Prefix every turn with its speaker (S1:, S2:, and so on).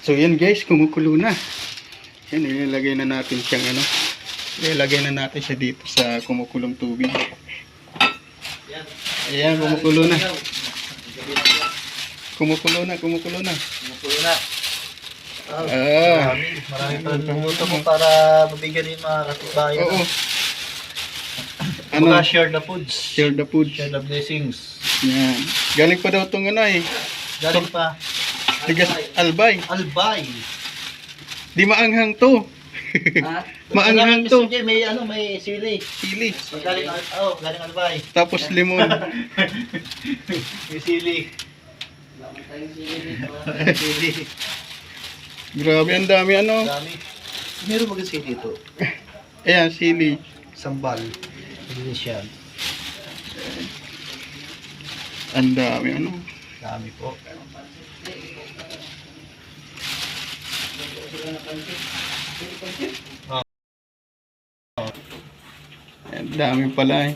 S1: So yan guys, kumukulo na. Yan, ilalagay na natin siyang ano. Ilalagay na natin siya dito sa kumukulong tubig. Ayan, kumukulo na. Kumukulo na.
S2: Kumukulo na. Marami pa lumuto mo para mabigyan yung mga kapitbahay.
S1: Oo.
S2: Ano? Share the foods.
S1: Share the food.
S2: Share the blessings.
S1: Yan. Galing pa daw itong ano eh.
S2: Galing pa.
S1: Tigas Albay.
S2: Albay.
S1: Di maanghang to. Maanghang to.
S2: May ano, may sili.
S1: Sili.
S2: Galing Albay.
S1: Tapos limon.
S2: May sili. Sili.
S1: Grabe, ang dami ano.
S2: Dami. Meron ba kasi dito?
S1: Ayan, sili.
S2: Sambal. Indonesian.
S1: Ang dami ano.
S2: Dami po.
S1: Ang dami pala eh.